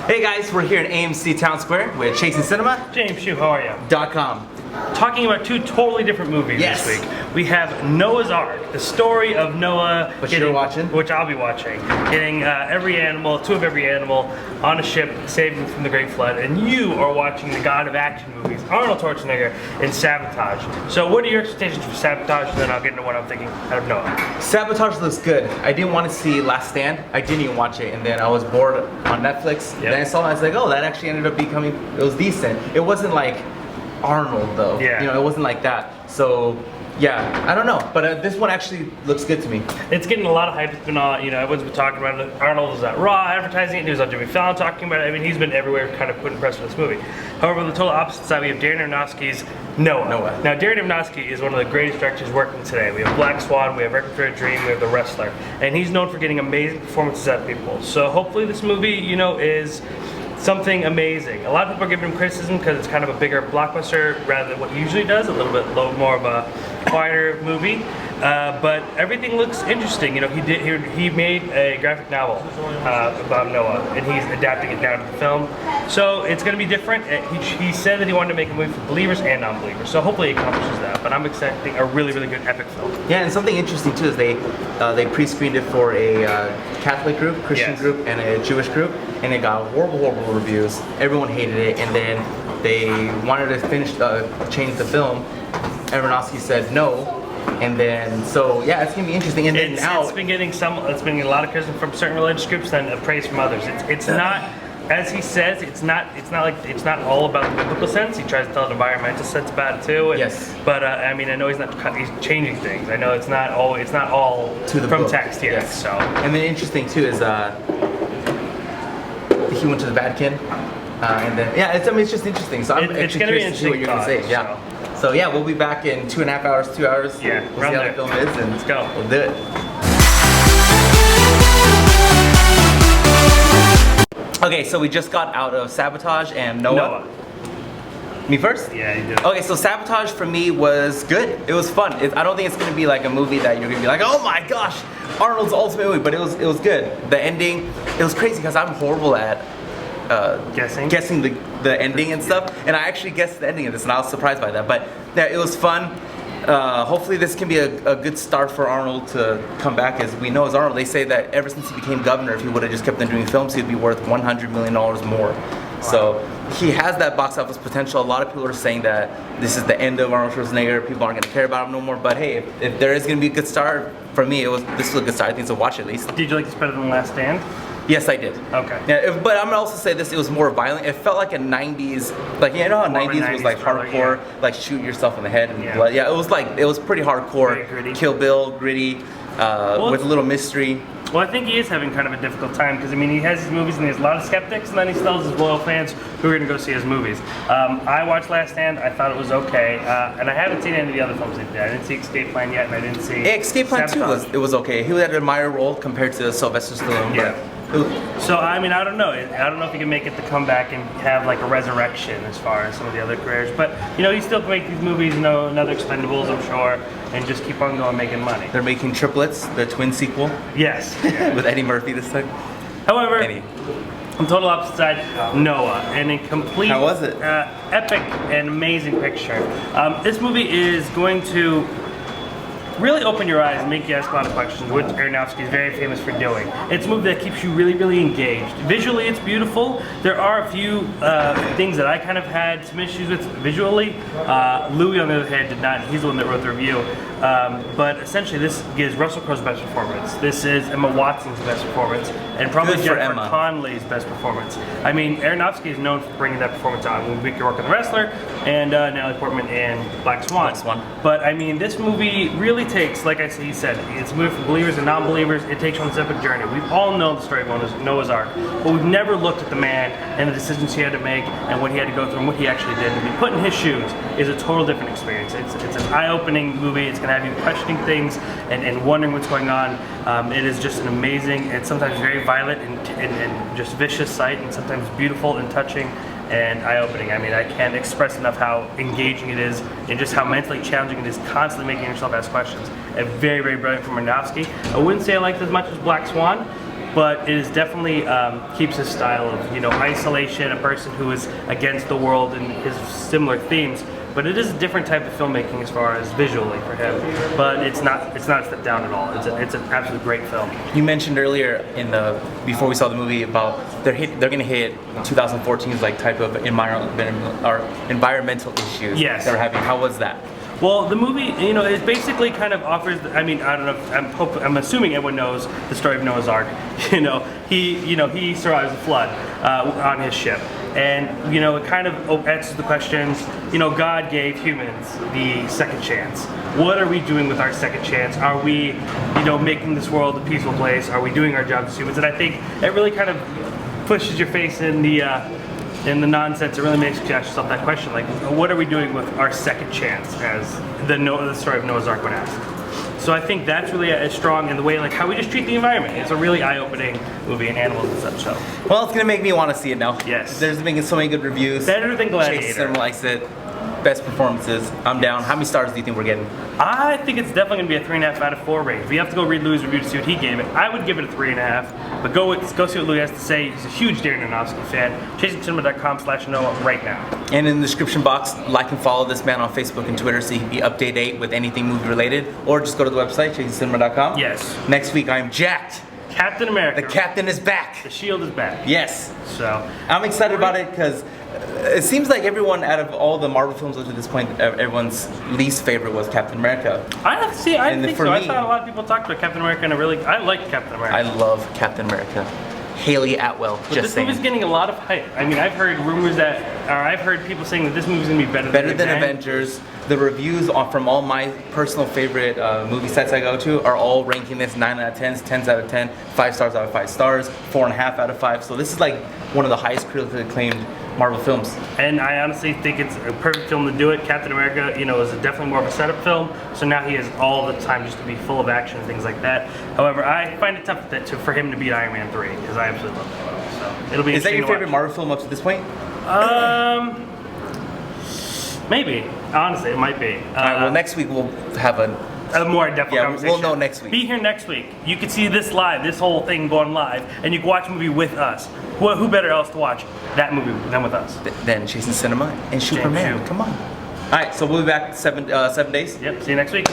Hey guys, we're here in AMC Town Square with Chasing Cinema. James Shue, how are you? .com. Talking about two totally different movies this week. We have Noah's Ark, the story of Noah, which I'll be watching, getting every animal, two of every animal, on a ship, saving them from the Great Flood, and you are watching the God of Action movies, Arnold Schwarzenegger in Sabotage. So what are your expectations for Sabotage, and then I'll get into what I'm thinking out of Noah. Sabotage looks good. I didn't want to see Last Stand. I didn't even watch it, and then I was bored on Netflix. Yep. Then I saw it, and I was like, oh, that actually ended up becoming, it was decent. It wasn't like Arnold though. Yeah. You know, it wasn't like that. So yeah, I don't know, but this one actually looks good to me. It's getting a lot of hype. It's been on, everyone's been talking about it. Arnold was at Raw advertising it. He was on Jimmy Fallon talking about it. I mean, he's been everywhere kind of putting press for this movie. However, on the total opposite side, we have Darren Aronofsky's Noah. Now, Darren Aronofsky is one of the greatest directors working today. We have Black Swan, we have Requiem for a Dream, we have The Wrestler. And he's known for getting amazing performances out of people. So hopefully this movie, is something amazing. A lot of people are giving him criticism because it's kind of a bigger blockbuster rather than what he usually does, a little bit more of a quieter movie. But everything looks interesting. He made a graphic novel about Noah, and he's adapting it down to the film. So it's going to be different. He said that he wanted to make a movie for believers and non-believers. So hopefully it accomplishes that. But I'm expecting a really, really good epic film. Yeah, and something interesting too is they pre-screened it for a Catholic group, Christian group, and a Jewish group, and it got horrible reviews. Everyone hated it, and then they wanted to change the film. Aronofsky said no. And then, so yeah, it's gonna be interesting. And then it's been getting a lot of criticism from certain religious groups and praise from others. It's not, as he says, it's not all about the biblical sense. He tries to tell an environmental sense about it too. Yes. But I mean, I know he's changing things. I know it's not all to the from book. Text. Yes. So. And then interesting too is he went to the Vatican, and then it's just interesting. So I'm actually curious to see what you're gonna say. Yeah. So yeah, we'll be back in 2.5 hours, 2 hours. Yeah, we'll see how the film is, and let's go. We'll do it. Okay, so we just got out of Sabotage and Noah. Me first? Yeah, you did. Okay, so Sabotage for me was good. It was fun. I don't think it's gonna be like a movie that you're gonna be like, oh my gosh, Arnold's ultimate movie, but it was good. The ending, it was crazy because I'm horrible at guessing the ending and stuff, and I actually guessed the ending of this, and I was surprised by that. But yeah, it was fun. Hopefully this can be a good start for Arnold to come back. As we know, as Arnold, they say that ever since he became governor, if he would have just kept on doing films, he'd be worth $100 million more. Wow. So he has that box office potential. A lot of people are saying that this is the end of Arnold Schwarzenegger. People aren't going to care about him no more. But hey, if there is going to be a good start, for me, this was a good start. I think it's a watch at least. Did you like this better than Last Stand? Yes, I did. Okay. Yeah, but I'm gonna also say this: it was more violent. It felt like a '90s, like how '90s was like hardcore, like shoot yourself in the head and blood. Yeah, it was pretty hardcore. Very gritty. Kill Bill, gritty, with a little mystery. Well, I think he is having kind of a difficult time because he has his movies and he has a lot of skeptics, and then he still has his loyal fans who are going to go see his movies. I watched Last Stand. I thought it was okay, and I haven't seen any of the other films he did. I didn't see Escape Plan yet, and I didn't see. Escape Plan 2 was okay. He had a minor role compared to Sylvester Stallone. Yeah. So I mean, I don't know. I don't know if he can make it to come back and have like a resurrection as far as some of the other careers. But he still can make these movies. Another Expendables, I'm sure, and just keep on going making money. They're making Triplets, the twin sequel. Yes. With Eddie Murphy this time. However, on total opposite side, Noah, and a complete. How was it? Epic and amazing picture. This movie is going to really open your eyes and make you ask a lot of questions, which Aronofsky is very famous for doing. It's a movie that keeps you really, really engaged. Visually, it's beautiful. There are a few things that I kind of had some issues with visually. Louis, on the other hand, did not. He's the one that wrote the review. But essentially, this gives Russell Crowe's best performance. This is Emma Watson's best performance, and probably Jennifer Connelly's best performance. I mean, Aronofsky is known for bringing that performance on. We could work on The Wrestler and Natalie Portman in Black Swan. But I mean, this movie really takes, like he said, it's a movie for believers and non-believers. It takes you on this epic journey. We've all known the story of Noah's Ark, but we've never looked at the man and the decisions he had to make and what he had to go through and what he actually did. And to be put in his shoes is a total different experience. It's an eye-opening movie. It's going to have you questioning things and wondering what's going on. It is just an amazing and sometimes very violent and just vicious sight, and sometimes beautiful and touching and eye-opening. I mean, I can't express enough how engaging it is and just how mentally challenging it is, constantly making yourself ask questions. And very, very brilliant from Aronofsky. I wouldn't say I liked it as much as Black Swan, but it is definitely keeps his style of, you know, isolation, a person who is against the world and his similar themes. But it is a different type of filmmaking as far as visually for him. But it's not a step down at all. It's an absolutely great film. You mentioned earlier before we saw the movie about they're going to hit 2014's like type of environmental issues. Yes. That we're having. How was that? Well, the movie, you know, it basically kind of offers. I mean, I don't know. I'm assuming everyone knows the story of Noah's Ark. He survives the flood on his ship, and you know, it kind of answers the questions. You know, God gave humans the second chance. What are we doing with our second chance? Are we, you know, making this world a peaceful place? Are we doing our jobs as humans? And I think it really kind of pushes your face in the nonsense. It really makes you ask yourself that question, like, what are we doing with our second chance, as the story of Noah's Ark would ask. So I think that's really strong in the way, like, how we just treat the environment. It's a really eye-opening movie, and animals and such. So. Well, it's gonna make me want to see it now. Yes. There's been so many good reviews. Better than Gladiator. Chase Cinema likes it. Best performances. I'm down. How many stars do you think we're getting? I think it's definitely going to be a 3.5 out of 4 range. We have to go read Louis' review to see what he gave it. I would give it a 3.5, but go see what Louis has to say. He's a huge Darren Aronofsky fan. ChasingCinema.com/Noah right now. And in the description box, like and follow this man on Facebook and Twitter so you can be up to date with anything movie related, or just go to the website, ChasingCinema.com. Yes. Next week, I'm jacked. Captain America. The captain is back. The shield is back. Yes. So I'm excited about it because it seems like everyone, out of all the Marvel films up to this point, everyone's least favorite was Captain America. I think so. Me, I thought a lot of people talked about Captain America, and I like Captain America. I love Captain America. Haley Atwell, but this movie's getting a lot of hype. I mean, I've heard people saying that this movie's gonna be better than Avengers. The reviews from all my personal favorite movie sites I go to are all ranking this 9 out of 10s, 10s out of 10, 5 stars out of 5 stars, 4.5 out of 5. So this is like one of the highest critically acclaimed Marvel films. And I honestly think it's a perfect film to do it. Captain America, you know, is definitely more of a setup film. So now he has all the time just to be full of action and things like that. However, I find it tough for him to beat Iron Man 3 because I absolutely love that film. So it'll be. Is that interesting your favorite Marvel film up to this point? Maybe. Honestly, it might be. All right. Well, next week we'll have a more in-depth conversation. We'll know next week. Be here next week. You can see this live, this whole thing going live, and you can watch a movie with us. Who better else to watch that movie than with us? Then Chasing Cinema and Superman. Come on. All right, so we'll be back 7 days. Yep. See you next week.